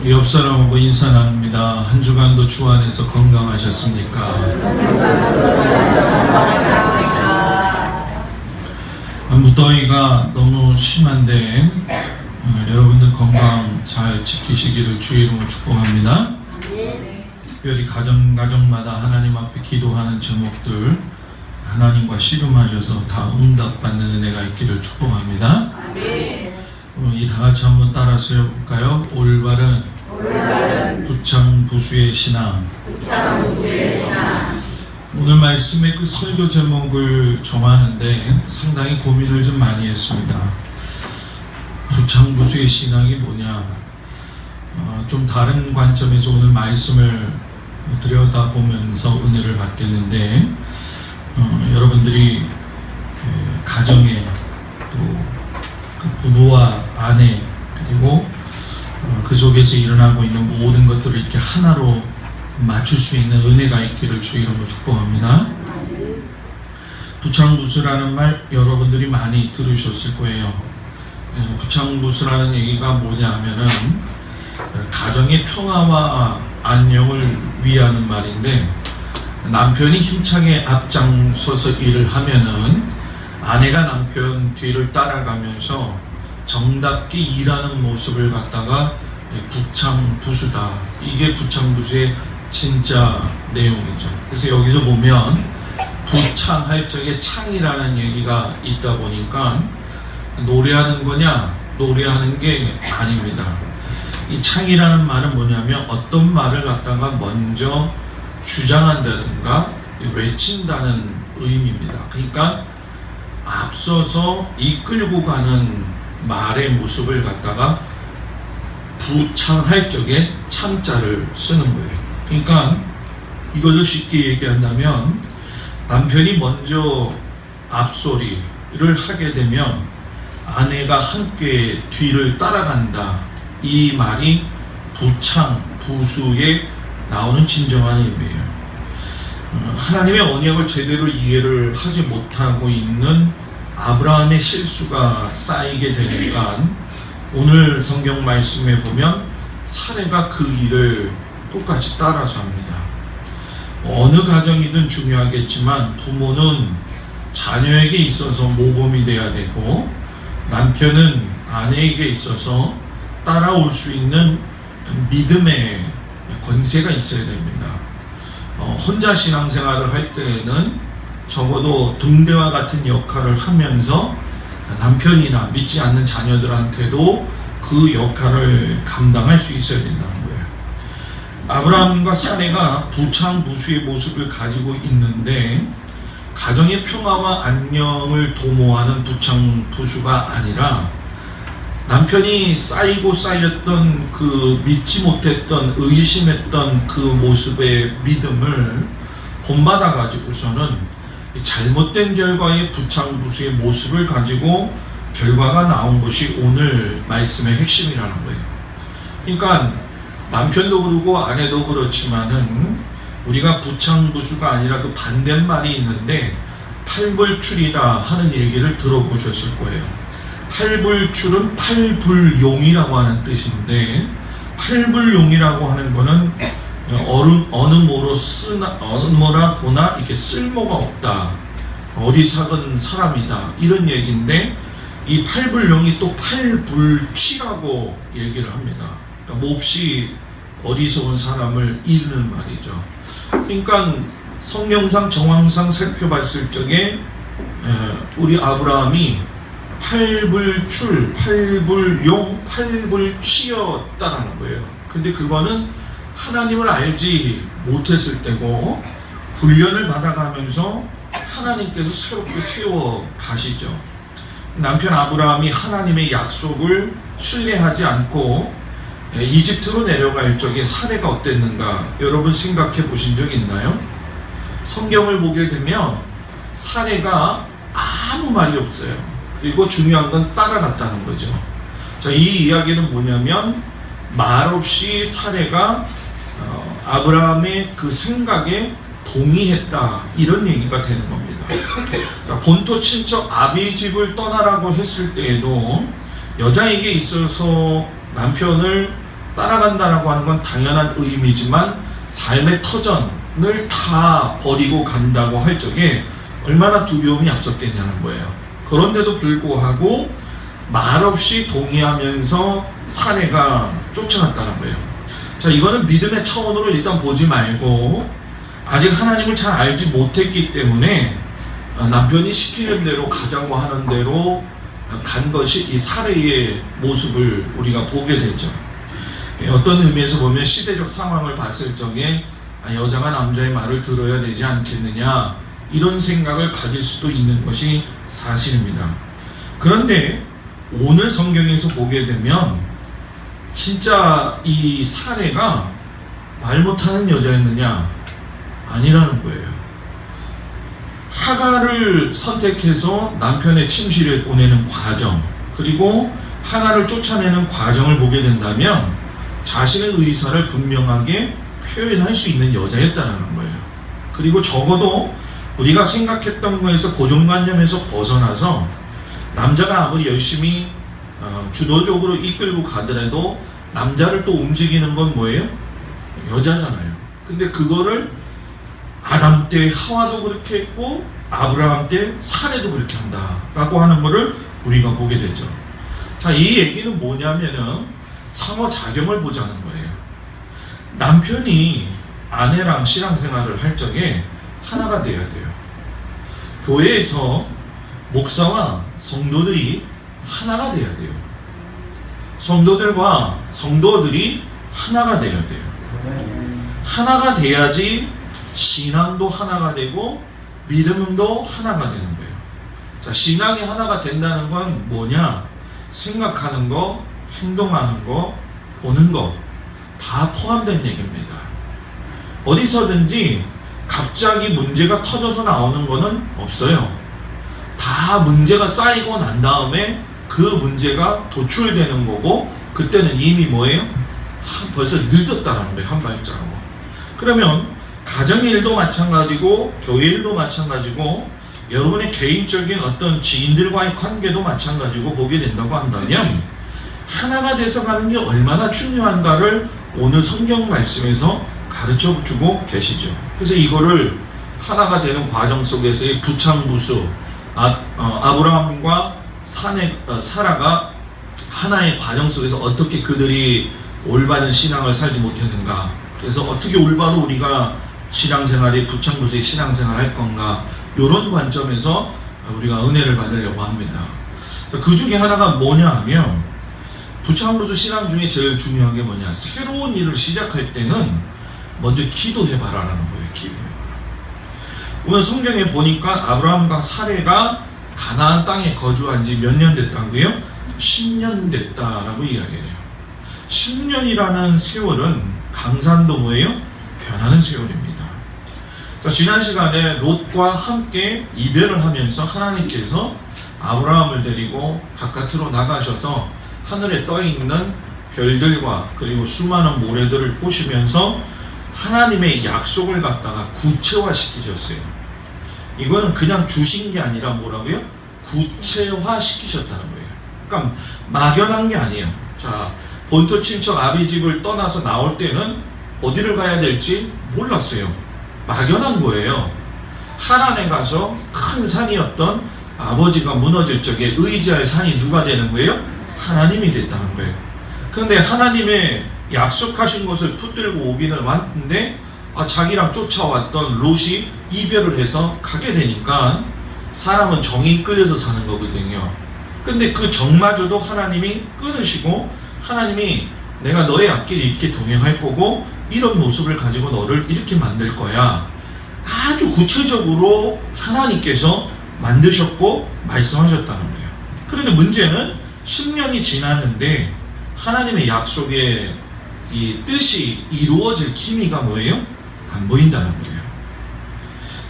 우리 옆 사람하고 인사 나눕니다. 한 주간도 주 안에서 건강하셨습니까? 무더위가 너무 심한데 여러분들 건강 잘 지키시기를 주의 이름으로 축복합니다. 특별히 가정마다 하나님 앞에 기도하는 제목들 하나님과 씨름하셔서 다 응답받는 은혜가 있기를 축복합니다. 이 다같이 한번 따라서 해볼까요? 올바른 부창부수의 신앙. 오늘 말씀의 그 설교 제목을 정하는데 상당히 고민을 좀 많이 했습니다. 부창부수의 신앙이 뭐냐? 좀 다른 관점에서 오늘 말씀을 들여다보면서 은혜를 받겠는데 여러분들이 가정에 또 그 부부와 아내 그리고 그 속에서 일어나고 있는 모든 것들을 이렇게 하나로 맞출 수 있는 은혜가 있기를 주의 이름으로 축복합니다. 부창부수라는 말 여러분들이 많이 들으셨을 거예요. 부창부수라는 얘기가 뭐냐 하면은 가정의 평화와 안녕을 위하는 말인데, 남편이 힘차게 앞장서서 일을 하면은 아내가 남편 뒤를 따라가면서 정답게 일하는 모습을 갖다가 부창부수다. 이게 부창부수의 진짜 내용이죠. 그래서 여기서 보면 부창할 적에 창이라는 얘기가 있다 보니까 노래하는 거냐? 노래하는 게 아닙니다. 이 창이라는 말은 뭐냐면 어떤 말을 갖다가 먼저 주장한다든가 외친다는 의미입니다. 그러니까 앞서서 이끌고 가는 말의 모습을 갖다가 부창할 적에 창자를 쓰는 거예요. 그러니까 이것을 쉽게 얘기한다면 남편이 먼저 앞소리를 하게 되면 아내가 함께 뒤를 따라간다. 이 말이 부창부수에 나오는 진정한 의미예요. 하나님의 언약을 제대로 이해를 하지 못하고 있는 아브라함의 실수가 쌓이게 되니까 오늘 성경 말씀에 보면 사례가 그 일을 똑같이 따라서 합니다. 어느 가정이든 중요하겠지만 부모는 자녀에게 있어서 모범이 돼야 되고 남편은 아내에게 있어서 따라올 수 있는 믿음의 권세가 있어야 됩니다. 혼자 신앙생활을 할 때에는 적어도 등대와 같은 역할을 하면서 남편이나 믿지 않는 자녀들한테도 그 역할을 감당할 수 있어야 된다는 거예요. 아브라함과 사레가 부창부수의 모습을 가지고 있는데 가정의 평화와 안녕을 도모하는 부창부수가 아니라 남편이 쌓였던 그 믿지 못했던 의심했던 그 모습의 믿음을 본받아 가지고서는 잘못된 결과의 부창부수의 모습을 가지고 결과가 나온 것이 오늘 말씀의 핵심이라는 거예요. 그러니까 남편도 그러고 아내도 그렇지만은 우리가 부창부수가 아니라 그 반대말이 있는데 팔불출이라 하는 얘기를 들어보셨을 거예요. 팔불출은 팔불용이라고 하는 뜻인데, 팔불용이라고 하는 거는 어느 뭐라 보나 이렇게 쓸모가 없다, 어리석은 사람이다, 이런 얘기인데 이 팔불용이 또 팔불치라고 얘기를 합니다. 그러니까 몹시 어리석은 사람을 이르는 말이죠. 그러니까 성경상 정황상 살펴봤을 적에 우리 아브라함이 팔불출, 팔불용, 팔불치였다라는 거예요. 근데 그거는 하나님을 알지 못했을 때고 훈련을 받아가면서 하나님께서 새롭게 세워 가시죠. 남편 아브라함이 하나님의 약속을 신뢰하지 않고 이집트로 내려갈 적에 사례가 어땠는가 여러분 생각해 보신 적 있나요? 성경을 보게 되면 사례가 아무 말이 없어요. 그리고 중요한 건 따라갔다는 거죠. 자, 이 이야기는 뭐냐면 말없이 사례가 아브라함의 그 생각에 동의했다, 이런 얘기가 되는 겁니다. 자, 본토 친척 아비집을 떠나라고 했을 때에도 여자에게 있어서 남편을 따라간다라고 하는 건 당연한 의미지만 삶의 터전을 다 버리고 간다고 할 적에 얼마나 두려움이 앞섰겠냐는 거예요. 그런데도 불구하고 말없이 동의하면서 사내가 쫓아갔다는 거예요. 자, 이거는 믿음의 차원으로 일단 보지 말고 아직 하나님을 잘 알지 못했기 때문에 남편이 시키는 대로 가자고 하는 대로 간 것이 이 사례의 모습을 우리가 보게 되죠. 어떤 의미에서 보면 시대적 상황을 봤을 적에 여자가 남자의 말을 들어야 되지 않겠느냐 이런 생각을 가질 수도 있는 것이 사실입니다. 그런데 오늘 성경에서 보게 되면 진짜 이 사례가 말 못하는 여자였느냐? 아니라는 거예요. 하갈을 선택해서 남편의 침실에 보내는 과정, 그리고 하갈을 쫓아내는 과정을 보게 된다면 자신의 의사를 분명하게 표현할 수 있는 여자였다는 거예요. 그리고 적어도 우리가 생각했던 거에서 고정관념에서 벗어나서 남자가 아무리 열심히 주도적으로 이끌고 가더라도 남자를 또 움직이는 건 뭐예요? 여자잖아요. 근데 그거를 아담 때 하와도 그렇게 했고 아브라함 때 사례도 그렇게 한다라고 하는 거를 우리가 보게 되죠. 자, 이 얘기는 뭐냐면은 상호작용을 보자는 거예요. 남편이 아내랑 신앙생활을 할 적에 하나가 돼야 돼요. 교회에서 목사와 성도들이 하나가 돼야 돼요. 성도들과 성도들이 하나가 돼야 돼요. 하나가 돼야지 신앙도 하나가 되고 믿음도 하나가 되는 거예요. 자, 신앙이 하나가 된다는 건 뭐냐? 생각하는 거, 행동하는 거, 보는 거 다 포함된 얘기입니다. 어디서든지 갑자기 문제가 터져서 나오는 거는 없어요. 다 문제가 쌓이고 난 다음에 그 문제가 도출되는 거고 그때는 이미 뭐예요? 벌써 늦었다는 거예요. 한 발자국. 그러면 가정의 일도 마찬가지고 교회 일도 마찬가지고 여러분의 개인적인 어떤 지인들과의 관계도 마찬가지고 보게 된다고 한다면 하나가 돼서 가는 게 얼마나 중요한가를 오늘 성경 말씀에서 가르쳐 주고 계시죠. 그래서 이거를 하나가 되는 과정 속에서의 부창부수, 아브라함과 사라가 하나의 과정 속에서 어떻게 그들이 올바른 신앙을 살지 못했는가, 그래서 어떻게 올바로 우리가 신앙생활에 부창부수의 신앙생활을 할 건가, 이런 관점에서 우리가 은혜를 받으려고 합니다. 그 중에 하나가 뭐냐 하면 부창부수 신앙 중에 제일 중요한 게 뭐냐, 새로운 일을 시작할 때는 먼저 기도해봐라라는 거예요. 기도해봐라. 오늘 성경에 보니까 아브라함과 사레가 가나안 땅에 거주한 지 몇 년 됐다고요? 10년 됐다라고 이야기를 해요. 10년이라는 세월은 강산도 뭐예요? 변하는 세월입니다. 자, 지난 시간에 롯과 함께 이별을 하면서 하나님께서 아브라함을 데리고 바깥으로 나가셔서 하늘에 떠있는 별들과 그리고 수많은 모래들을 보시면서 하나님의 약속을 갖다가 구체화시키셨어요. 이거는 그냥 주신 게 아니라 뭐라고요? 구체화시키셨다는 거예요. 그러니까 막연한 게 아니에요. 자, 본토 친척 아비 집을 떠나서 나올 때는 어디를 가야 될지 몰랐어요. 막연한 거예요. 하란에 가서 큰 산이었던 아버지가 무너질 적에 의지할 산이 누가 되는 거예요? 하나님이 됐다는 거예요. 그런데 하나님의 약속하신 것을 붙들고 오기는 왔는데 자기랑 쫓아왔던 롯이 이별을 해서 가게 되니까 사람은 정이 끌려서 사는 거거든요. 근데 그 정마저도 하나님이 끊으시고 하나님이 내가 너의 앞길 이렇게 동행할 거고 이런 모습을 가지고 너를 이렇게 만들 거야. 아주 구체적으로 하나님께서 만드셨고 말씀하셨다는 거예요. 그런데 문제는 10년이 지났는데 하나님의 약속의 이 뜻이 이루어질 기미가 뭐예요? 안 보인다는 거예요.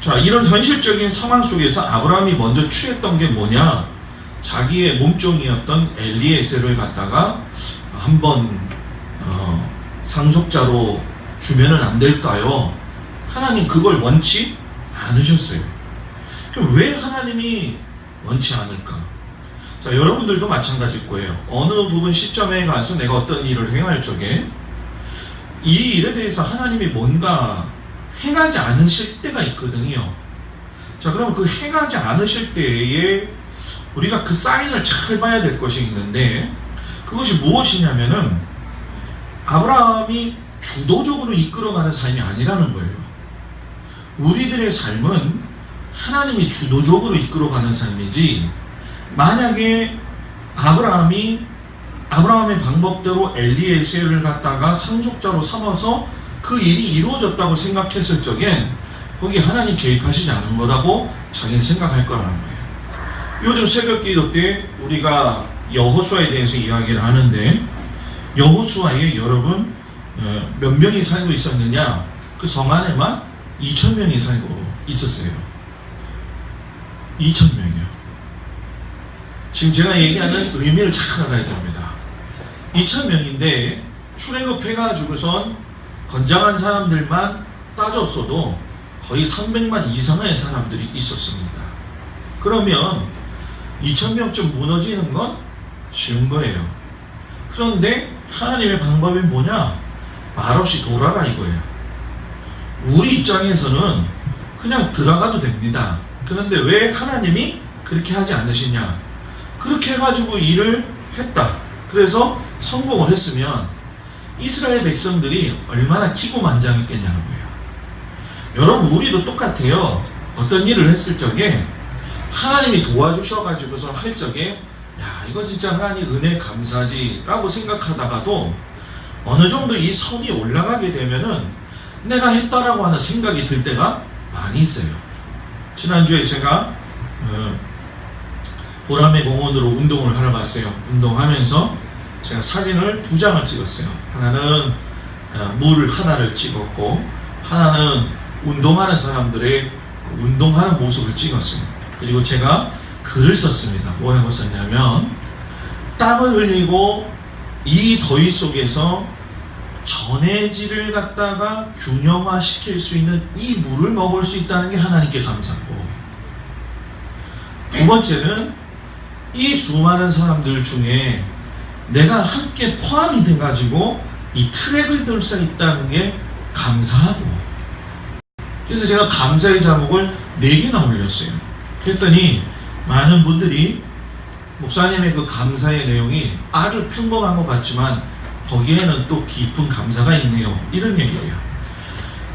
자, 이런 현실적인 상황 속에서 아브라함이 먼저 취했던 게 뭐냐? 자기의 몸종이었던 엘리에셀을 갖다가 한번 상속자로 주면은 안 될까요? 하나님 그걸 원치 않으셨어요. 그럼 왜 하나님이 원치 않을까? 자, 여러분들도 마찬가지일 거예요. 어느 부분 시점에 가서 내가 어떤 일을 행할 적에 이 일에 대해서 하나님이 뭔가 행하지 않으실 때가 있거든요. 자, 그럼 그 행하지 않으실 때에 우리가 그 사인을 잘 봐야 될 것이 있는데, 그것이 무엇이냐면은 아브라함이 주도적으로 이끌어가는 삶이 아니라는 거예요. 우리들의 삶은 하나님이 주도적으로 이끌어가는 삶이지, 만약에 아브라함의 방법대로 엘리에셀을 갖다가 상속자로 삼아서 그 일이 이루어졌다고 생각했을 적엔 거기 하나님 개입하시지 않은 거라고 자기는 생각할 거라는 거예요. 요즘 새벽 기도 때 우리가 여호수아에 대해서 이야기를 하는데, 여호수아에 여러분 몇 명이 살고 있었느냐? 그 성 안에만 2,000명이 살고 있었어요. 2,000명이요. 지금 제가 얘기하는 의미를 잘 알아야 됩니다. 2,000명인데 출애굽해가지고선 건장한 사람들만 따졌어도 거의 300만 이상의 사람들이 있었습니다. 그러면 2,000명쯤 무너지는 건 쉬운 거예요. 그런데 하나님의 방법이 뭐냐? 말없이 돌아라 이거예요. 우리 입장에서는 그냥 들어가도 됩니다. 그런데 왜 하나님이 그렇게 하지 않으시냐? 그렇게 해가지고 일을 했다. 그래서 성공을 했으면 이스라엘 백성들이 얼마나 기고만장했겠냐는 거예요. 여러분, 우리도 똑같아요. 어떤 일을 했을 적에 하나님이 도와주셔가지고서 할 적에 야, 이거 진짜 하나님 은혜 감사지 라고 생각하다가도 어느 정도 이 선이 올라가게 되면은 내가 했다라고 하는 생각이 들 때가 많이 있어요. 지난주에 제가 보람의 공원으로 운동을 하러 갔어요. 운동하면서 제가 사진을 2장을 찍었어요. 하나는 물 하나를 찍었고, 하나는 운동하는 사람들의 운동하는 모습을 찍었어요. 그리고 제가 글을 썼습니다. 뭐라고 썼냐면, 땀을 흘리고 이 더위 속에서 전해질을 갖다가 균형화시킬 수 있는 이 물을 먹을 수 있다는 게 하나님께 감사하고, 두 번째는 이 수많은 사람들 중에 내가 함께 포함이 돼가지고 이 트랙을 들 수 있다는 게 감사하고, 그래서 제가 감사의 자목을 4개나 올렸어요. 그랬더니 많은 분들이 목사님의 그 감사의 내용이 아주 평범한 것 같지만 거기에는 또 깊은 감사가 있네요, 이런 얘기예요.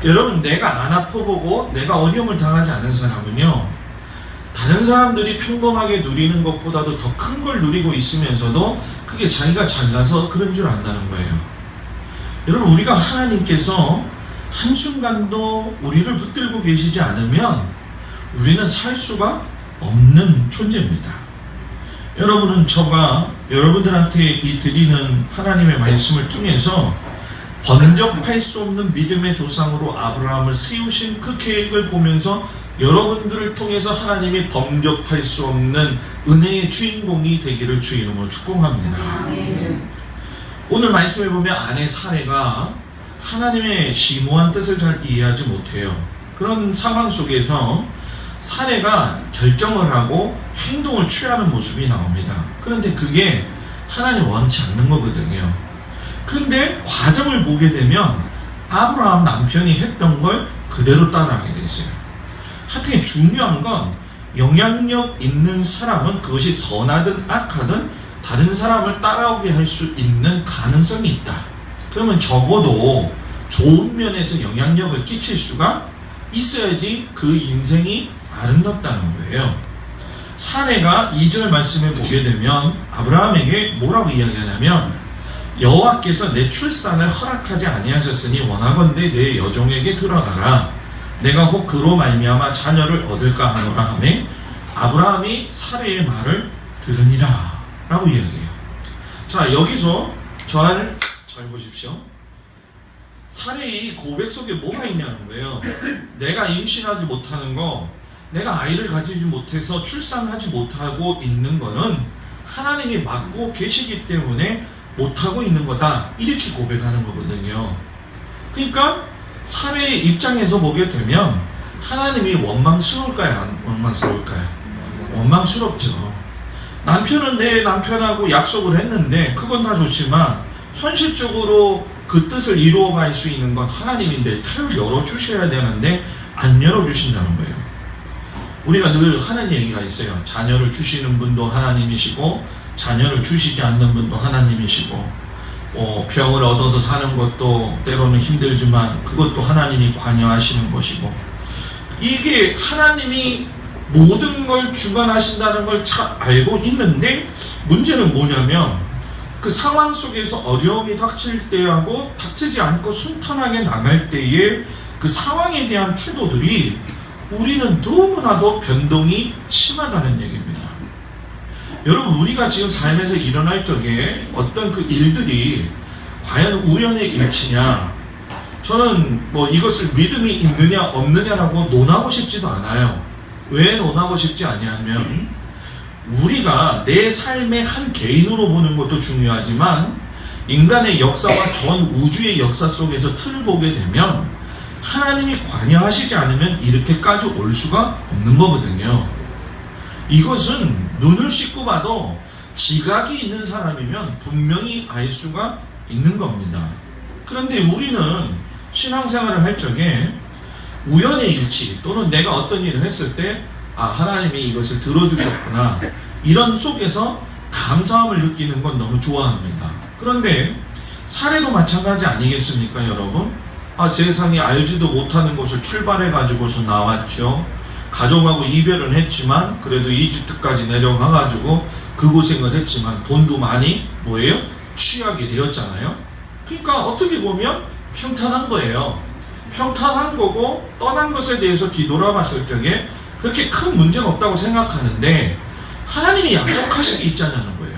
여러분, 내가 안 아파보고 내가 어려움을 당하지 않은 사람은요, 다른 사람들이 평범하게 누리는 것보다도 더 큰 걸 누리고 있으면서도 그게 자기가 잘나서 그런 줄 안다는 거예요. 여러분, 우리가 하나님께서 한순간도 우리를 붙들고 계시지 않으면 우리는 살 수가 없는 존재입니다. 여러분은 저가 여러분들한테 이 드리는 하나님의 말씀을 통해서 번적할 수 없는 믿음의 조상으로 아브라함을 세우신 그 계획을 보면서 여러분들을 통해서 하나님이 범접할 수 없는 은혜의 주인공이 되기를 주 이름으로 축복합니다. 오늘 말씀에 보면 아내 사례가 하나님의 심오한 뜻을 잘 이해하지 못해요. 그런 상황 속에서 사례가 결정을 하고 행동을 취하는 모습이 나옵니다. 그런데 그게 하나님 원치 않는 거거든요. 근데 과정을 보게 되면 아브라함 남편이 했던 걸 그대로 따라하게 됐어요. 하여튼 중요한 건 영향력 있는 사람은 그것이 선하든 악하든 다른 사람을 따라오게 할 수 있는 가능성이 있다. 그러면 적어도 좋은 면에서 영향력을 끼칠 수가 있어야지 그 인생이 아름답다는 거예요. 사례가 2절 말씀에 보게 되면 아브라함에게 뭐라고 이야기하냐면, 여호와께서 내 출산을 허락하지 아니하셨으니 원하건대 내 여종에게 들어가라. 내가 혹 그로 말미암아 자녀를 얻을까 하노라 하매 아브라함이 사례의 말을 들으니라 라고 이야기해요. 자, 여기서 잘 보십시오. 사례의 고백 속에 뭐가 있냐는 거예요. 내가 임신하지 못하는 거, 내가 아이를 가지지 못해서 출산하지 못하고 있는 거는 하나님이 막고 계시기 때문에 못하고 있는 거다, 이렇게 고백하는 거거든요. 그러니까 사례의 입장에서 보게 되면 하나님이 원망스러울까요? 안 원망스러울까요? 원망스럽죠. 남편은 내 남편하고 약속을 했는데 그건 다 좋지만 현실적으로 그 뜻을 이루어갈 수 있는 건 하나님인데 틀을 열어주셔야 되는데 안 열어주신다는 거예요. 우리가 늘 하는 얘기가 있어요. 자녀를 주시는 분도 하나님이시고 자녀를 주시지 않는 분도 하나님이시고 병을 얻어서 사는 것도 때로는 힘들지만 그것도 하나님이 관여하시는 것이고, 이게 하나님이 모든 걸 주관하신다는 걸 잘 알고 있는데 문제는 뭐냐면 그 상황 속에서 어려움이 닥칠 때하고 닥치지 않고 순탄하게 나갈 때에 그 상황에 대한 태도들이 우리는 너무나도 변동이 심하다는 얘기입니다. 여러분, 우리가 지금 삶에서 일어날 적에 어떤 그 일들이 과연 우연의 일치냐, 저는 이것을 믿음이 있느냐 없느냐라고 논하고 싶지도 않아요. 왜 논하고 싶지 않냐면 우리가 내 삶의 한 개인으로 보는 것도 중요하지만 인간의 역사와 전 우주의 역사 속에서 틀을 보게 되면 하나님이 관여하시지 않으면 이렇게까지 올 수가 없는 거거든요. 이것은 눈을 씻고 봐도 지각이 있는 사람이면 분명히 알 수가 있는 겁니다. 그런데 우리는 신앙생활을 할 적에 우연의 일치 또는 내가 어떤 일을 했을 때 하나님이 이것을 들어주셨구나, 이런 속에서 감사함을 느끼는 건 너무 좋아합니다. 그런데 사례도 마찬가지 아니겠습니까, 여러분? 세상에 알지도 못하는 곳을 출발해 가지고서 나왔죠. 가족하고 이별은 했지만 그래도 이집트까지 내려가 가지고 그 고생을 했지만 돈도 많이 취하게 되었잖아요. 그러니까 어떻게 보면 평탄한 거예요. 평탄한 거고 떠난 것에 대해서 뒤돌아봤을 적에 그렇게 큰 문제가 없다고 생각하는데 하나님이 약속하신 게 있잖아는 거예요.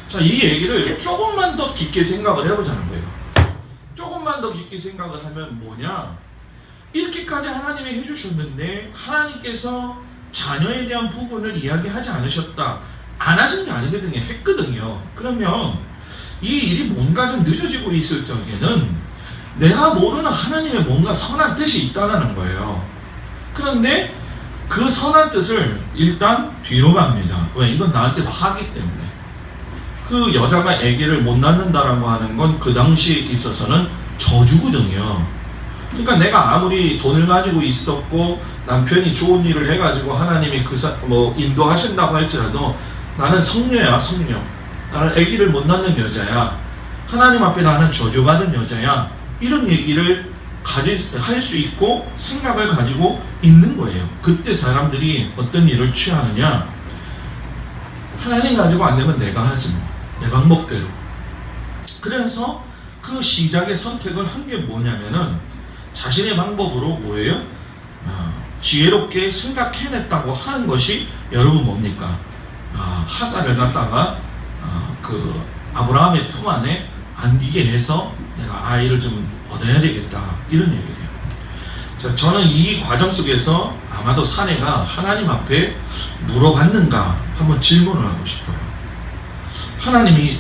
자, 이 얘기를 조금만 더 깊게 생각을 해보자는 거예요. 조금만 더 깊게 생각을 하면 뭐냐, 이렇게까지 하나님이 해주셨는데 하나님께서 자녀에 대한 부분을 이야기하지 않으셨다, 안 하신 게 아니거든요. 했거든요. 그러면 이 일이 뭔가 좀 늦어지고 있을 적에는 내가 모르는 하나님의 뭔가 선한 뜻이 있다는 거예요. 그런데 그 선한 뜻을 일단 뒤로 갑니다. 왜? 이건 나한테 화기 때문에. 그 여자가 아기를 못 낳는다라고 하는 건 그 당시에 있어서는 저주거든요. 그러니까 내가 아무리 돈을 가지고 있었고 남편이 좋은 일을 해가지고 하나님이 인도하신다고 할지라도 나는 성녀야, 성녀. 나는 아기를 못 낳는 여자야. 하나님 앞에 나는 저주받은 여자야. 이런 얘기를 할 수 있고 생각을 가지고 있는 거예요. 그때 사람들이 어떤 일을 취하느냐, 하나님 가지고 안 되면 내가 하지 뭐, 내 방법대로. 그래서 그 시작의 선택을 한 게 뭐냐면은 자신의 방법으로 지혜롭게 생각해냈다고 하는 것이 여러분 뭡니까? 하가를 갖다가 그 아브라함의 품 안에 안기게 해서 내가 아이를 좀 얻어야 되겠다, 이런 얘기예요. 자, 저는 이 과정 속에서 아마도 사내가 하나님 앞에 물어봤는가 한번 질문을 하고 싶어요. 하나님이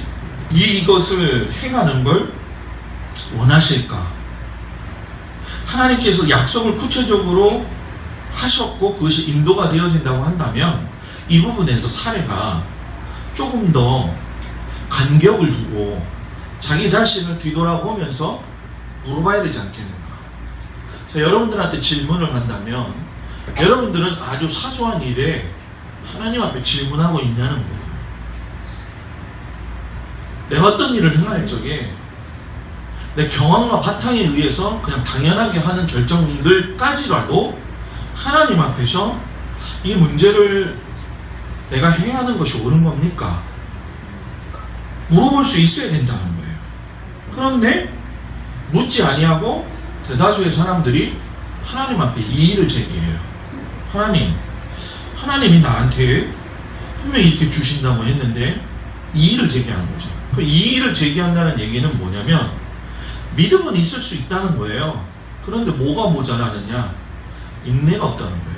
이것을 행하는 걸 원하실까? 하나님께서 약속을 구체적으로 하셨고 그것이 인도가 되어진다고 한다면 이 부분에서 사례가 조금 더 간격을 두고 자기 자신을 뒤돌아보면서 물어봐야 되지 않겠는가. 자, 여러분들한테 질문을 한다면 여러분들은 아주 사소한 일에 하나님 앞에 질문하고 있냐는 거예요. 내가 어떤 일을 행할 적에 내 경험과 바탕에 의해서 그냥 당연하게 하는 결정들까지라도 하나님 앞에서 이 문제를 내가 행하는 것이 옳은 겁니까? 물어볼 수 있어야 된다는 거예요. 그런데 묻지 아니하고 대다수의 사람들이 하나님 앞에 이의를 제기해요. 하나님이 나한테 분명히 이렇게 주신다고 했는데 이의를 제기하는 거죠. 그 이의를 제기한다는 얘기는 뭐냐면 믿음은 있을 수 있다는 거예요. 그런데 뭐가 모자라느냐? 인내가 없다는 거예요.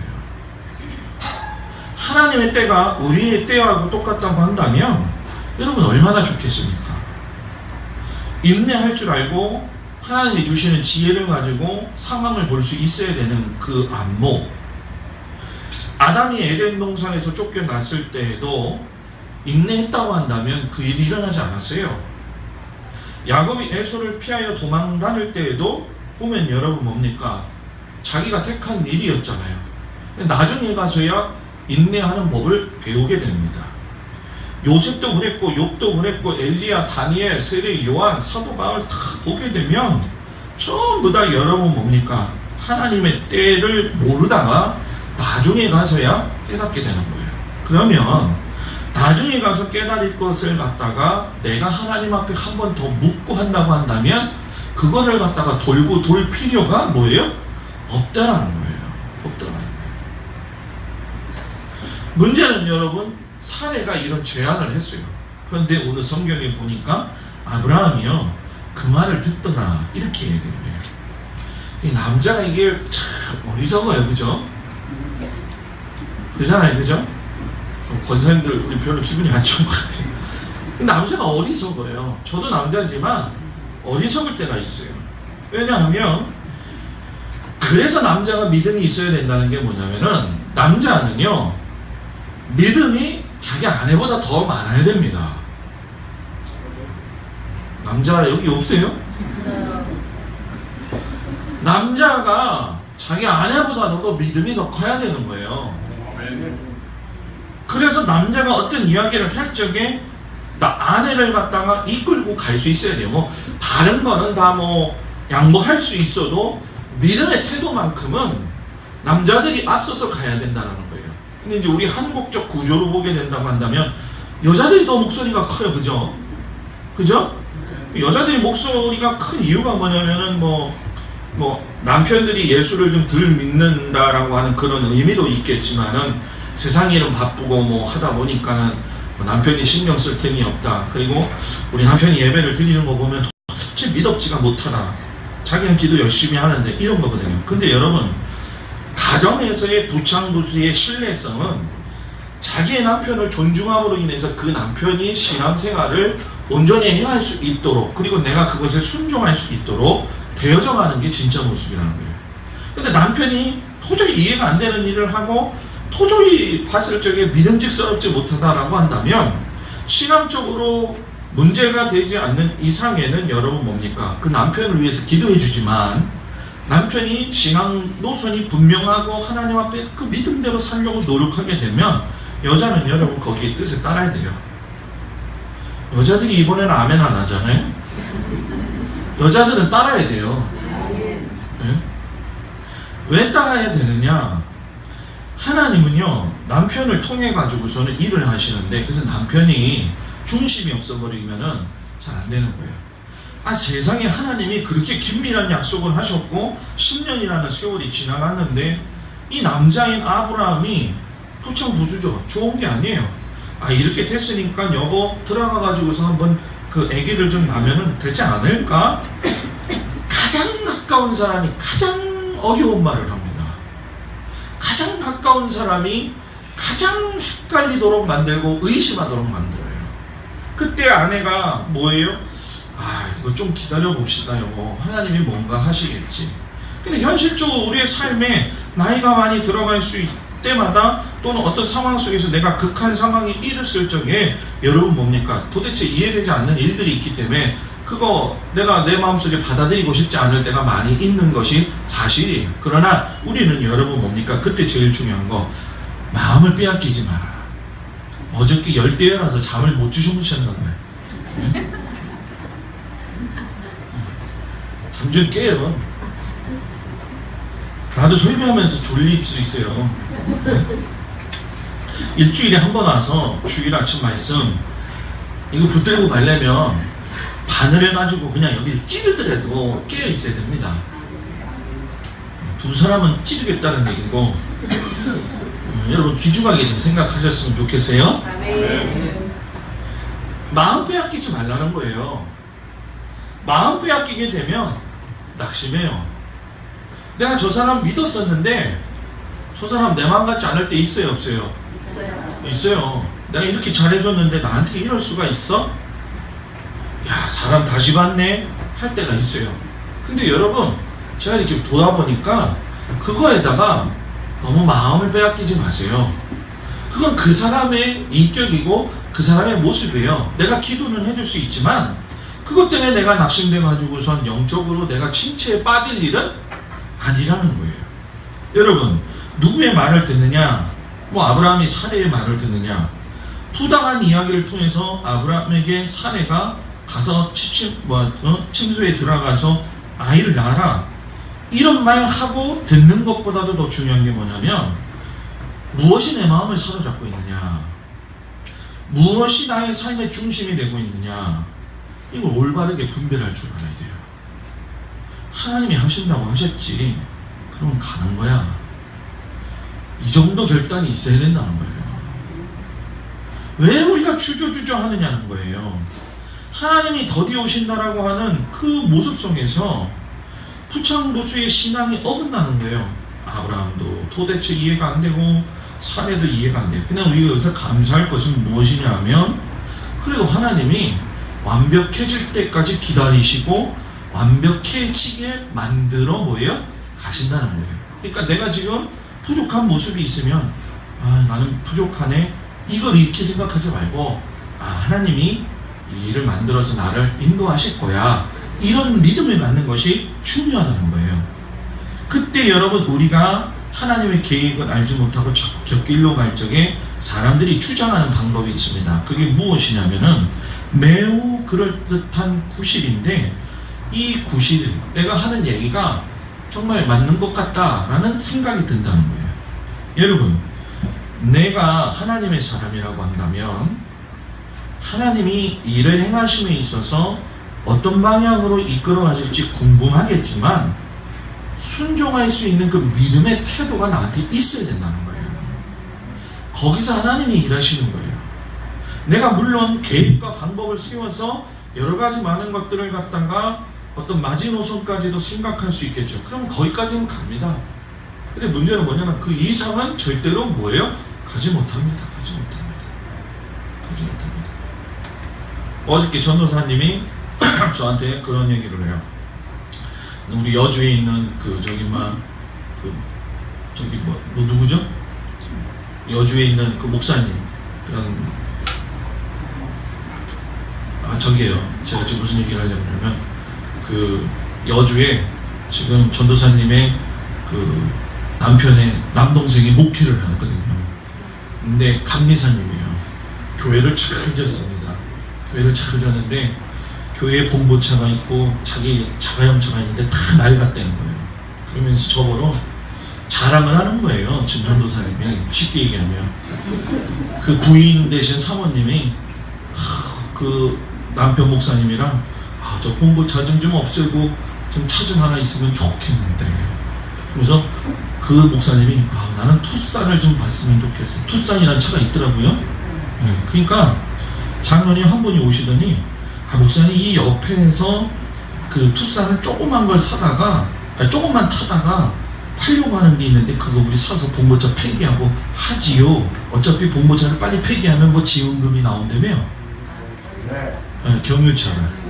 하나님의 때가 우리의 때하고 똑같다고 한다면 여러분 얼마나 좋겠습니까? 인내할 줄 알고 하나님이 주시는 지혜를 가지고 상황을 볼 수 있어야 되는 그 안목. 아담이 에덴 동산에서 쫓겨났을 때에도 인내했다고 한다면 그 일이 일어나지 않았어요. 야곱이 에서를 피하여 도망 다닐 때에도 보면 여러분 뭡니까? 자기가 택한 일이었잖아요. 나중에 가서야 인내하는 법을 배우게 됩니다. 요셉도 그랬고 욥도 그랬고 엘리야, 다니엘, 세례 요한, 사도 바울 다 보게 되면 전부 다 여러분 뭡니까? 하나님의 때를 모르다가 나중에 가서야 깨닫게 되는 거예요. 그러면 나중에 가서 깨달을 것을 갖다가 내가 하나님 앞에 한 번 더 묻고 한다고 한다면 그거를 갖다가 돌고 돌 필요가 뭐예요? 없다라는 거예요. 없다라는 거예요. 문제는 여러분, 사례가 이런 제안을 했어요. 그런데 오늘 성경에 보니까 아브라함이요, 그 말을 듣더라 이렇게 얘기를 해요. 이 남자가 이게 참 어리석어요. 그죠? 그잖아요. 그죠? 권사님들 우리 별로 기분이 안 좋은 것 같아요. 남자가 어리석어요. 저도 남자지만 어리석을 때가 있어요. 왜냐하면 그래서 남자가 믿음이 있어야 된다는 게 뭐냐면은, 남자는요 믿음이 자기 아내보다 더 많아야 됩니다. 남자 여기 없어요? 남자가 자기 아내보다도 믿음이 더 커야 되는 거예요. 그래서 남자가 어떤 이야기를 할 적에 나 아내를 갖다가 이끌고 갈 수 있어야 돼요. 뭐 다른 거는 다 뭐 양보할 수 있어도 믿음의 태도만큼은 남자들이 앞서서 가야 된다는 거예요. 근데 이제 우리 한국적 구조로 보게 된다고 한다면 여자들이 더 목소리가 커요. 그죠? 그죠? 여자들이 목소리가 큰 이유가 뭐냐면은 뭐 남편들이 예수를 좀 덜 믿는다라고 하는 그런 의미도 있겠지만은, 세상 일은 바쁘고 뭐 하다 보니까는 남편이 신경 쓸 틈이 없다. 그리고 우리 남편이 예배를 드리는 거 보면 도대체 믿었지가 못하다. 자기는 기도 열심히 하는데, 이런 거거든요. 근데 여러분, 가정에서의 부창부수의 신뢰성은 자기의 남편을 존중함으로 인해서 그 남편이 신앙생활을 온전히 행할 수 있도록, 그리고 내가 그것에 순종할 수 있도록 되어져 가는 게 진짜 모습이라는 거예요. 근데 남편이 도저히 이해가 안 되는 일을 하고 도저히 봤을 적에 믿음직스럽지 못하다라고 한다면, 신앙적으로 문제가 되지 않는 이상에는 여러분 뭡니까? 그 남편을 위해서 기도해 주지만 남편이 신앙 노선이 분명하고 하나님 앞에 그 믿음대로 살려고 노력하게 되면, 여자는 여러분 거기에 뜻을 따라야 돼요. 여자들이 이번에는 아멘 안 하잖아요. 여자들은 따라야 돼요. 네? 왜 따라야 되느냐? 하나님은요 남편을 통해 가지고서는 일을 하시는데, 그래서 남편이 중심이 없어버리면은 잘 안 되는 거예요. 세상에 하나님이 그렇게 긴밀한 약속을 하셨고 10년이라는 세월이 지나갔는데 이 남자인 아브라함이 부창부수죠. 좋은 게 아니에요. 이렇게 됐으니까 여보 들어가 가지고서 한번 그 아기를 좀 낳으면 되지 않을까? 가장 가까운 사람이 가장 어려운 말을 합니다. 가장 가까운 사람이 가장 헷갈리도록 만들고 의심하도록 만들어요. 그때 아내가 뭐예요? 이거 좀 기다려 봅시다 여보, 하나님이 뭔가 하시겠지. 근데 현실적으로 우리의 삶에 나이가 많이 들어갈 수 있을 때마다, 또는 어떤 상황 속에서 내가 극한 상황에 이르렀을 적에 여러분 뭡니까? 도대체 이해되지 않는 일들이 있기 때문에 그거 내가 내 마음속에 받아들이고 싶지 않을 때가 많이 있는 것이 사실이에요. 그러나 우리는 여러분 뭡니까? 그때 제일 중요한 거, 마음을 빼앗기지 마라. 어저께 열대어라서 잠을 못 주무셨는데 잠 좀 깨요. 나도 설교하면서 졸릴 수 있어요. 일주일에 한 번 와서 주일 아침 말씀 이거 붙들고 가려면 바늘을 가지고 그냥 여기를 찌르더라도 깨어 있어야 됩니다. 두 사람은 찌르겠다는 얘기고, 여러분 귀중하게 좀 생각하셨으면 좋겠어요. 마음 빼앗기지 말라는 거예요. 마음 빼앗기게 되면 낙심해요. 내가 저 사람 믿었었는데 저 사람 내 마음 같지 않을 때 있어요 없어요? 있어요. 내가 이렇게 잘해줬는데 나한테 이럴 수가 있어? 야, 사람 다시 봤네 할 때가 있어요. 근데 여러분, 제가 이렇게 돌아보니까 그거에다가 너무 마음을 빼앗기지 마세요. 그건 그 사람의 인격이고 그 사람의 모습이에요. 내가 기도는 해줄 수 있지만 그것 때문에 내가 낙심돼 가지고선 영적으로 내가 침체에 빠질 일은 아니라는 거예요. 여러분, 누구의 말을 듣느냐? 뭐 아브라함이 사례의 말을 듣느냐? 부당한 이야기를 통해서 아브라함에게 사례가 가서 침소에 들어가서 아이를 낳아라, 이런 말 하고 듣는 것보다도 더 중요한 게 뭐냐면 무엇이 내 마음을 사로잡고 있느냐, 무엇이 나의 삶의 중심이 되고 있느냐, 이걸 올바르게 분별할 줄 알아야 돼요. 하나님이 하신다고 하셨지 그러면 가는 거야. 이 정도 결단이 있어야 된다는 거예요. 왜 우리가 주저주저 하느냐는 거예요. 하나님이 더디 오신다라고 하는 그 모습 속에서 부창부수의 신앙이 어긋나는 거예요. 아브라함도 도대체 이해가 안 되고 사례도 이해가 안 돼요. 그냥 우리가 여기서 감사할 것은 무엇이냐 하면 그래도 하나님이 완벽해질 때까지 기다리시고 완벽해지게 만들어 뭐예요? 가신다는 거예요. 그러니까 내가 지금 부족한 모습이 있으면 나는 부족하네, 이걸 이렇게 생각하지 말고 하나님이 이 일을 만들어서 나를 인도하실 거야, 이런 믿음을 갖는 것이 중요하다는 거예요. 그때 여러분, 우리가 하나님의 계획을 알지 못하고 곁길로 갈 적에 사람들이 주장하는 방법이 있습니다. 그게 무엇이냐면은 매우 그럴듯한 구실인데 이 구실, 내가 하는 얘기가 정말 맞는 것 같다라는 생각이 든다는 거예요. 여러분, 내가 하나님의 사람이라고 한다면 하나님이 일을 행하심에 있어서 어떤 방향으로 이끌어 가실지 궁금하겠지만 순종할 수 있는 그 믿음의 태도가 나한테 있어야 된다는 거예요. 거기서 하나님이 일하시는 거예요. 내가 물론 계획과 방법을 세워서 여러 가지 많은 것들을 갖다가 어떤 마지노선까지도 생각할 수 있겠죠. 그럼 거기까지는 갑니다. 근데 문제는 뭐냐면 그 이상은 절대로 뭐예요? 가지 못합니다. 어저께 전도사님이 저한테 그런 얘기를 해요. 우리 여주에 있는 누구죠? 여주에 있는 그 목사님, 저기에요. 제가 지금 무슨 얘기를 하려고 하냐면 그 여주에 지금 전도사님의 그 남편의 남동생이 목회를 하거든요. 근데 감리사님이에요. 교회를 잘 지었습니다. 교회를 잘 지었는데 교회에 봉고차가 있고 자기 자가용차가 있는데 다 낡았다는 거예요. 그러면서 저보러 자랑을 하는 거예요. 지금 전도사님이. 쉽게 얘기하면 그 부인 대신 사모님이 그 남편 목사님이랑 저 봉고차 좀 없애고 좀 차 좀 하나 있으면 좋겠는데, 그래서 그 목사님이 나는 투싼을 좀 봤으면 좋겠어. 투싼이라는 차가 있더라고요. 네, 그러니까 장로님 한 분이 오시더니 목사님 이 옆에서 그 투싼을 조그만 걸 사다가 조금만 타다가 팔려고 하는 게 있는데 그거 우리 사서 봉고차 폐기하고 하지요. 어차피 봉고차를 빨리 폐기하면 뭐 지원금이 나온다며. 네, 경유차를.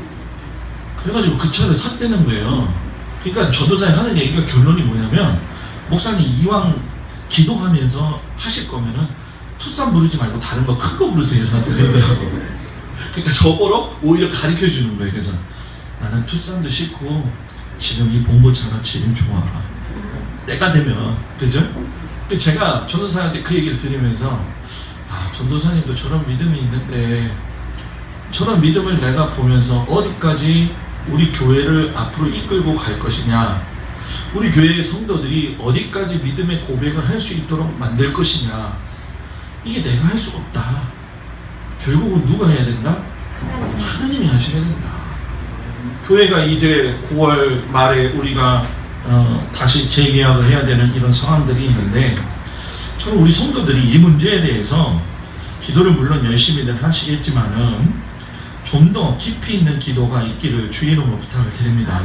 그래가지고 그 차를 샀다는 거예요. 그러니까 전도사에 하는 얘기가 결론이 뭐냐면, 목사님 이왕 기도하면서 하실 거면은 투싼 부르지 말고 다른 거 큰 거 부르세요. 저한테 그러더라고. 그러니까 저거로 오히려 가르쳐 주는 거예요. 그래서 나는 투싼도 싫고 지금 이 봉고차가 제일 좋아. 내가 되면 되죠? 근데 제가 전도사한테 그 얘기를 들으면서 전도사님도 저런 믿음이 있는데 저런 믿음을 내가 보면서 어디까지 우리 교회를 앞으로 이끌고 갈 것이냐, 우리 교회의 성도들이 어디까지 믿음의 고백을 할 수 있도록 만들 것이냐, 이게 내가 할 수가 없다. 결국은 누가 해야 된다? 하나님이 하셔야 된다. 교회가 이제 9월 말에 우리가 다시 재계약을 해야 되는 이런 상황들이 있는데, 저는 우리 성도들이 이 문제에 대해서 기도를 물론 열심히들 하시겠지만은 좀 더 깊이 있는 기도가 있기를 주의 이름으로 부탁을 드립니다.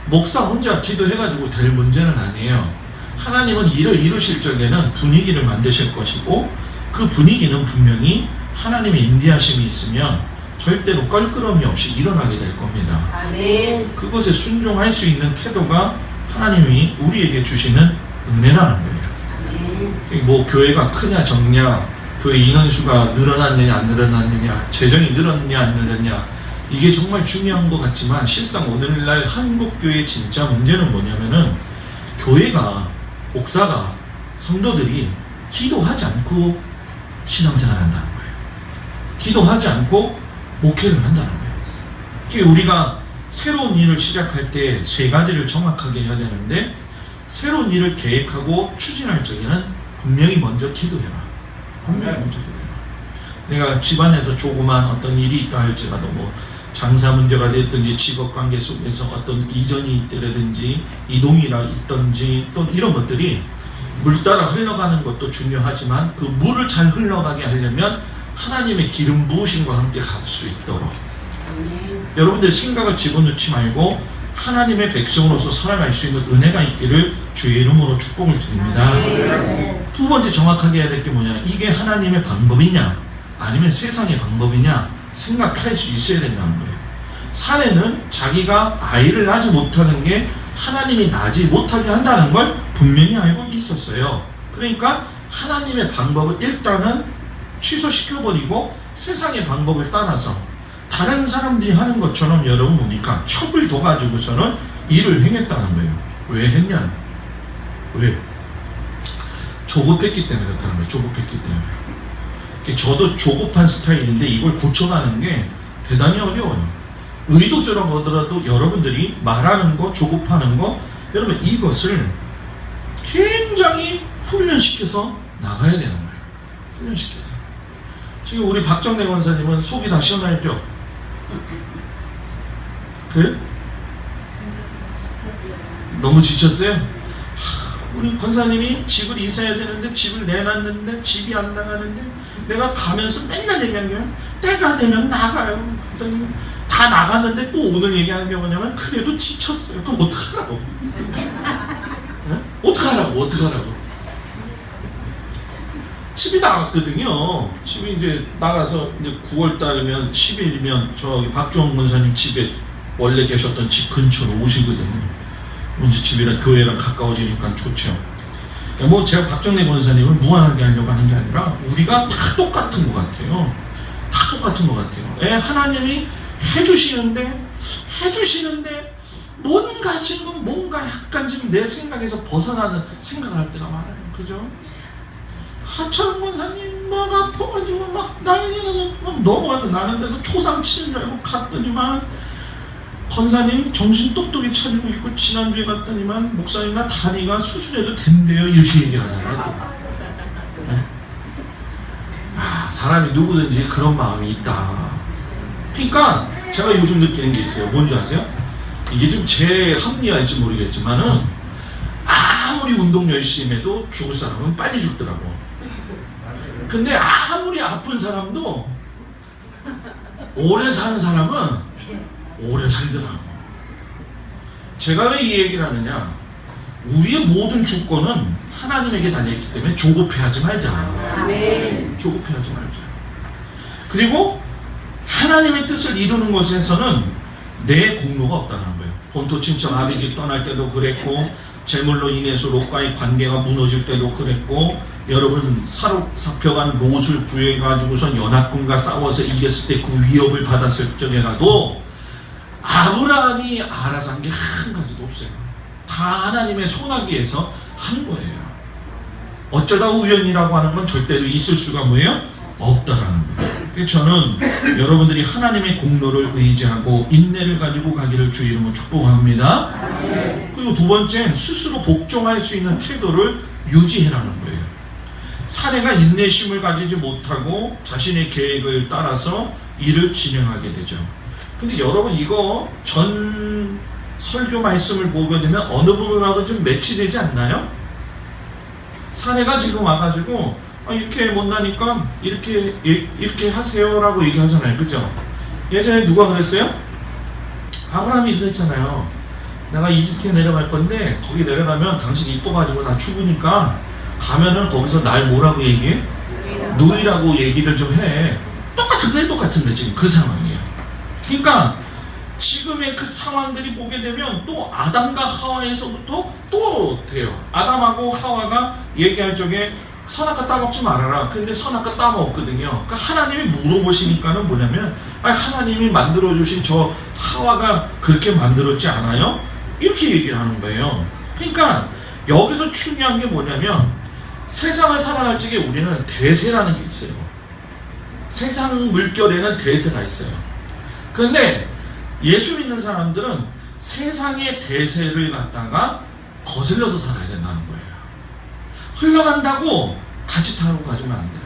목사 혼자 기도해가지고 될 문제는 아니에요. 하나님은 일을 이루실 적에는 분위기를 만드실 것이고, 그 분위기는 분명히 하나님의 임재하심이 있으면 절대로 껄끄러움이 없이 일어나게 될 겁니다. 그것에 순종할 수 있는 태도가 하나님이 우리에게 주시는 은혜라는 거예요. 뭐 교회가 크냐 적냐, 교회 인원수가 늘어났느냐 안 늘어났느냐, 재정이 늘었냐 안 늘었냐, 이게 정말 중요한 것 같지만 실상 오늘날 한국교회의 진짜 문제는 뭐냐면은 교회가, 목사가, 성도들이 기도하지 않고 신앙생활 한다는 거예요. 기도하지 않고 목회를 한다는 거예요. 그게 우리가 새로운 일을 시작할 때 세 가지를 정확하게 해야 되는데, 새로운 일을 계획하고 추진할 적에는 분명히 먼저 기도해라. 분명히 먼저 기도해라. 내가 집안에서 조그만 어떤 일이 있다 할지라도, 뭐 장사 문제가 됐든지 직업관계 속에서 어떤 이전이 있더라든지 이동이나 있든지 또 이런 것들이 물 따라 흘러가는 것도 중요하지만, 그 물을 잘 흘러가게 하려면 하나님의 기름 부으심과 함께 갈 수 있도록 여러분들 생각을 집어넣지 말고 하나님의 백성으로서 살아갈 수 있는 은혜가 있기를 주의 이름으로 축복을 드립니다. 두 번째 정확하게 해야 될 게 뭐냐, 이게 하나님의 방법이냐 아니면 세상의 방법이냐 생각할 수 있어야 된다는 거예요. 사례는 자기가 아이를 낳지 못하는 게 하나님이 낳지 못하게 한다는 걸 분명히 알고 있었어요. 그러니까 하나님의 방법을 일단은 취소시켜버리고 세상의 방법을 따라서 다른 사람들이 하는 것처럼, 여러분 뭡니까? 첩을 둬가지고서는 일을 행했다는 거예요. 왜 했냐? 왜? 조급했기 때문에 그렇다는 거예요. 조급했기 때문에. 저도 조급한 스타일인데 이걸 고쳐가는 게 대단히 어려워요. 의도적으로 하더라도 여러분들이 말하는 거, 조급하는 거, 여러분 이것을 굉장히 훈련시켜서 나가야 되는 거예요. 훈련시켜서. 지금 우리 박정래 권사님은 속이 다 시원하죠? 그래요? 너무 지쳤어요? 우리 권사님이 집을 이사해야 되는데 집을 내놨는데 집이 안 나가는데, 내가 가면서 맨날 얘기하는 게 때가 되면 나가요. 그랬더니 다 나갔는데 또 오늘 얘기하는 게 뭐냐면 그래도 지쳤어요. 그럼 어떡하라고? 어떡하라고? 집이 나갔거든요. 집이 이제 나가서 이제 9월 달이면 10일이면 저기 박주홍 권사님 집에 원래 계셨던 집 근처로 오시거든요. 이제 집이랑 교회랑 가까워지니까 좋죠. 그러니까 뭐 제가 박정래 권사님을 무한하게 하려고 하는 게 아니라 우리가 다 똑같은 것 같아요. 다 똑같은 것 같아요. 하나님이 해주시는데 뭔가 약간 지금 내 생각에서 벗어나는 생각을 할 때가 많아요. 그죠? 하철 권사님 막 아파가지고 막 난리가 나서 막 넘어가고, 나는 데서 초상 치는 줄 알고 갔더니만 권사님 정신 똑똑히 차리고 있고, 지난주에 갔더니만 목사님 나 다리가 수술해도 된대요 이렇게 얘기를 하잖아요. 네? 사람이 누구든지 그런 마음이 있다. 그러니까 제가 요즘 느끼는 게 있어요. 뭔지 아세요? 이게 좀 제 합리화일지 모르겠지만은 아무리 운동 열심히 해도 죽을 사람은 빨리 죽더라고. 근데 아무리 아픈 사람도 오래 사는 사람은 오래 살더라고. 제가 왜 이 얘기를 하느냐, 우리의 모든 주권은 하나님에게 달려있기 때문에 조급해하지 말자. 조급해하지 말자. 그리고 하나님의 뜻을 이루는 것에서는 내 공로가 없다는 거예요. 본토 친척 아비집 떠날 때도 그랬고, 재물로 인해서 롯과의 관계가 무너질 때도 그랬고, 여러분 사표간 롯을 구해가지고선 연합군과 싸워서 이겼을 때 그 위협을 받았을 적에라도 아브라함이 알아서 한 게 한 가지도 없어요. 다 하나님의 손아귀에서 한 거예요. 어쩌다 우연이라고 하는 건 절대로 있을 수가 뭐예요? 없다라는 거예요. 그래서 저는 여러분들이 하나님의 공로를 의지하고 인내를 가지고 가기를 주의 이름으로 축복합니다. 그리고 두 번째, 스스로 복종할 수 있는 태도를 유지해라는 거예요. 사례가 인내심을 가지지 못하고 자신의 계획을 따라서 일을 진행하게 되죠. 근데 여러분 이거 전 설교 말씀을 보게 되면 어느 부분하고 좀 매치되지 않나요? 사례가 지금 와가지고 이렇게 못나니까 이렇게 하세요라고 얘기하잖아요. 그죠? 예전에 누가 그랬어요? 아브라함이 그랬잖아요. 내가 이집트에 내려갈 건데 거기 내려가면 당신 이뻐가지고 나 죽으니까 가면은 거기서 날 뭐라고 얘기해? 누이라고 얘기를 좀 해. 똑같은데 지금 그 상황이에요. 그러니까 지금의 그 상황들이 보게 되면 또 아담과 하와에서부터 또 돼요. 아담하고 하와가 얘기할 적에 선악과 따먹지 말아라. 근데 선악과 따먹었거든요. 그러니까 하나님이 물어보시니까는 뭐냐면, 아니, 하나님이 만들어주신 저 하와가 그렇게 만들었지 않아요? 이렇게 얘기를 하는 거예요. 그러니까 여기서 중요한 게 뭐냐면, 세상을 살아갈 적에 우리는 대세라는 게 있어요. 세상 물결에는 대세가 있어요. 그런데 예수 믿는 사람들은 세상의 대세를 갖다가 거슬려서 살아야 된다는 거예요. 흘러간다고 같이 타고 가지면 안 돼요.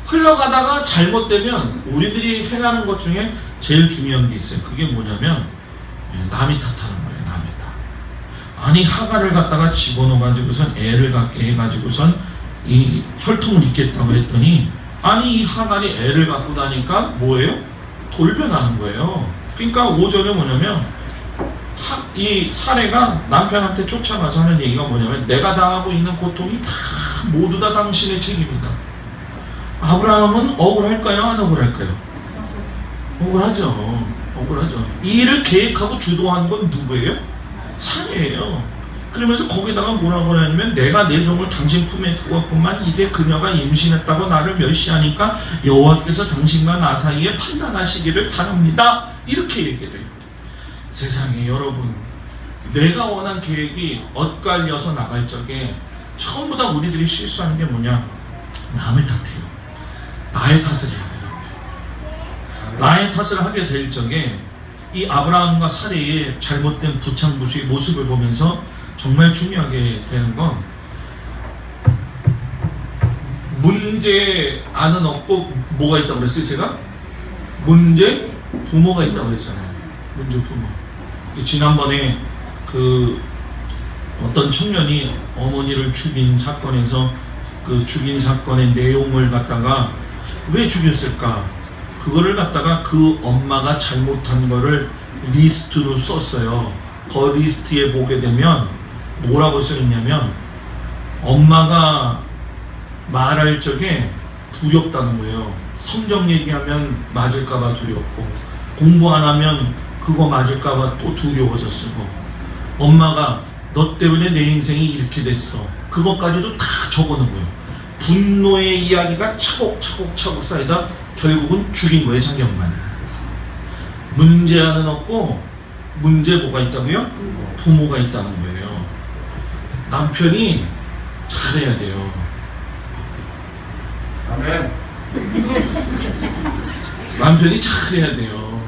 흘러가다가 잘못되면 우리들이 행하는 것 중에 제일 중요한 게 있어요. 그게 뭐냐면 남이 탓하는 거예요. 남이 탓. 아니, 하가를 갖다가 집어넣어가지고선 애를 갖게 해가지고선 이 혈통을 잇겠다고 했더니, 아니, 이 하갈이 애를 갖고 나니까 뭐예요? 돌변하는 거예요. 그러니까 오전에 뭐냐면 이 사례가 남편한테 쫓아가서 하는 얘기가 뭐냐면, 내가 당하고 있는 고통이 다 모두 다 당신의 책임이다. 아브라함은 억울할까요? 안 억울할까요? 억울하죠. 억울하죠. 이 일을 계획하고 주도한 건 누구예요? 사례예요. 그러면서 거기다가 뭐라고 하냐면, 내가 내 종을 당신 품에 두었건만 이제 그녀가 임신했다고 나를 멸시하니까 여호와께서 당신과 나 사이에 판단하시기를 바랍니다. 이렇게 얘기를 해요. 세상에 여러분, 내가 원한 계획이 엇갈려서 나갈 적에 전부 다 우리들이 실수하는 게 뭐냐? 남을 탓해요. 나의 탓을 해야 되는 거예요. 나의 탓을 하게 될 적에 이 아브라함과 사례의 잘못된 부창부수의 모습을 보면서 정말 중요하게 되는 건, 문제 안은 없고 뭐가 있다고 그랬어요? 제가? 문제 부모가 있다고 했잖아요. 문제 부모. 지난번에 그 어떤 청년이 어머니를 죽인 사건에서 그 죽인 사건의 내용을 갖다가 왜 죽였을까? 그거를 갖다가 그 엄마가 잘못한 거를 리스트로 썼어요. 그 리스트에 보게 되면 뭐라고 써있냐면, 엄마가 말할 적에 두렵다는 거예요. 성경 얘기하면 맞을까봐 두렵고, 공부 안 하면 그거 맞을까봐 또 두려워서 쓰고, 엄마가 너 때문에 내 인생이 이렇게 됐어, 그것까지도 다 적어놓은 거예요. 분노의 이야기가 차곡차곡 쌓이다 결국은 죽인 거예요, 자기 엄마는. 문제하는 없고 문제 뭐가 있다고요? 부모가 있다는 거예요. 남편이 잘해야 돼요. 아멘. 남편이 잘해야 돼요.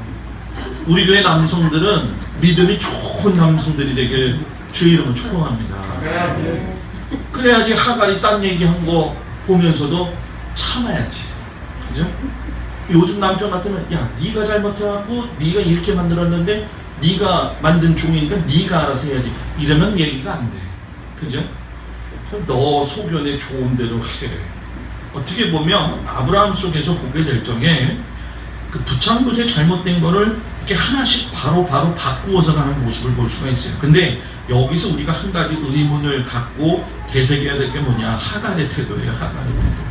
우리 교회 남성들은 믿음이 좋은 남성들이 되길 주의 이름으로 축복합니다. 아멘. 그래야지 하갈이 딴 얘기한 거 보면서도 참아야지. 그죠? 요즘 남편 같으면, 야, 네가 잘못해갖고 네가 이렇게 만들었는데 네가 만든 종이니까 네가 알아서 해야지, 이러면 얘기가 안 돼. 그죠? 너 소견에 좋은 대로 해. 어떻게 보면 아브라함 속에서 보게 될 적에 그 부창부수에 잘못된 거를 이렇게 하나씩 바로 바꾸어서 가는 모습을 볼 수가 있어요. 근데 여기서 우리가 한 가지 의문을 갖고 되새겨야 될 게 뭐냐? 하갈의 태도예요. 하갈의 태도.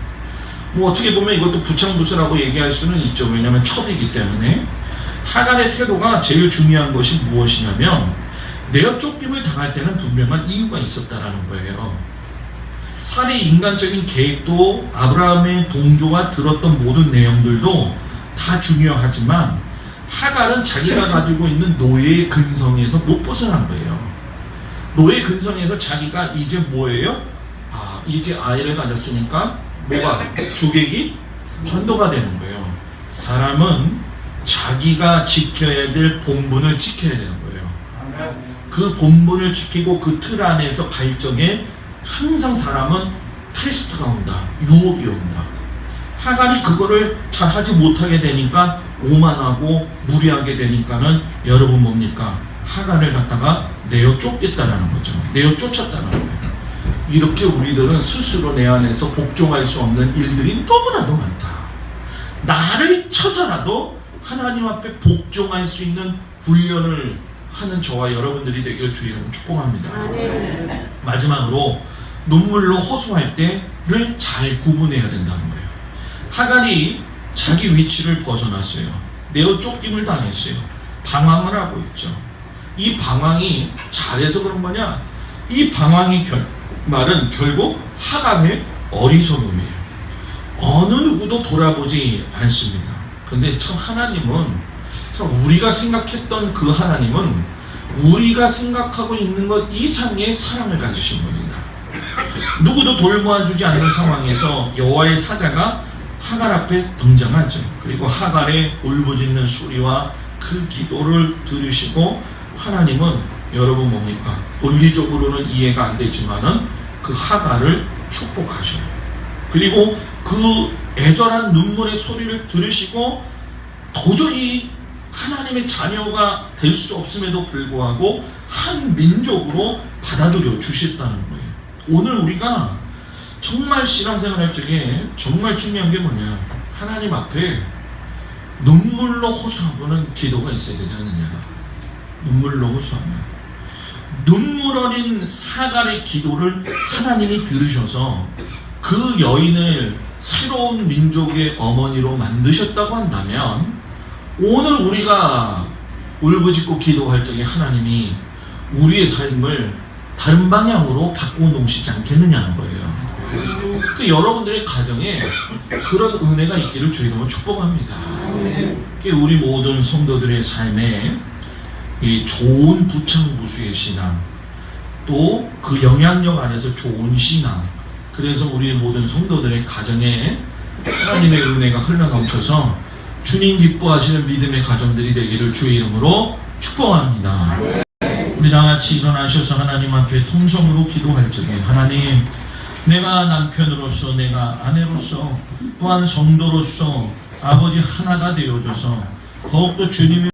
뭐 어떻게 보면 이것도 부창부수라고 얘기할 수는 있죠. 왜냐하면 첩이기 때문에. 하갈의 태도가 제일 중요한 것이 무엇이냐면, 내가 쫓김을 당할 때는 분명한 이유가 있었다라는 거예요. 살의 인간적인 계획도, 아브라함의 동조와 들었던 모든 내용들도 다 중요하지만, 하갈은 자기가 가지고 있는 노예의 근성에서 못 벗어난 거예요. 노예 근성에서 자기가 이제 뭐예요? 이제 아이를 가졌으니까 뭐가? 주객이 전도가 되는 거예요. 사람은 자기가 지켜야 될 본분을 지켜야 되는 거예요. 그 본분을 지키고 그 틀 안에서 갈 적에 항상 사람은 테스트가 온다. 유혹이 온다. 하갈이 그거를 잘 하지 못하게 되니까 오만하고 무리하게 되니까는 여러분 뭡니까? 하갈을 갖다가 내어 쫓겠다라는 거죠. 내어 쫓았다는 거예요. 이렇게 우리들은 스스로 내 안에서 복종할 수 없는 일들이 너무나도 많다. 나를 쳐서라도 하나님 앞에 복종할 수 있는 훈련을 하는 저와 여러분들이 되길 주의 이름으로 축복합니다. 마지막으로 눈물로 호소할 때를 잘 구분해야 된다는 거예요. 하갈이 자기 위치를 벗어났어요. 내어 쫓김을 당했어요. 방황을 하고 있죠. 이 방황이 잘해서 그런 거냐? 이 방황이 말은 결국 하갈의 어리석음이에요. 어느 누구도 돌아보지 않습니다. 근데 참 하나님은, 참 우리가 생각했던 그 하나님은 우리가 생각하고 있는 것 이상의 사랑을 가지신 분이다. 누구도 돌보아주지 않는 상황에서 여호와의 사자가 하갈 앞에 등장하죠. 그리고 하갈의 울부짖는 소리와 그 기도를 들으시고 하나님은 여러분 뭡니까? 논리적으로는 이해가 안 되지만은 그 하갈을 축복하셔요. 그리고 그 애절한 눈물의 소리를 들으시고 도저히 하나님의 자녀가 될 수 없음에도 불구하고 한 민족으로 받아들여 주셨다는 거예요. 오늘 우리가 정말 신앙생활할 적에 정말 중요한 게 뭐냐? 하나님 앞에 눈물로 호소하는 기도가 있어야 되지 않느냐? 눈물로 호소하는, 눈물 어린 사갈의 기도를 하나님이 들으셔서 그 여인을 새로운 민족의 어머니로 만드셨다고 한다면 오늘 우리가 울부짖고 기도할 적에 하나님이 우리의 삶을 다른 방향으로 바꾸어 놓으시지 않겠느냐는 거예요. 그 여러분들의 가정에 그런 은혜가 있기를 주님으로 축복합니다. 우리 모든 성도들의 삶에 이 좋은 부창부수의 신앙, 또 그 영향력 안에서 좋은 신앙, 그래서 우리 모든 성도들의 가정에 하나님의 은혜가 흘러넘쳐서 주님 기뻐하시는 믿음의 가정들이 되기를 주의 이름으로 축복합니다. 우리 다같이 일어나셔서 하나님 앞에 통성으로 기도할 적에, 하나님, 내가 남편으로서, 내가 아내로서, 또한 성도로서 아버지 하나가 되어줘서 더욱더 주님의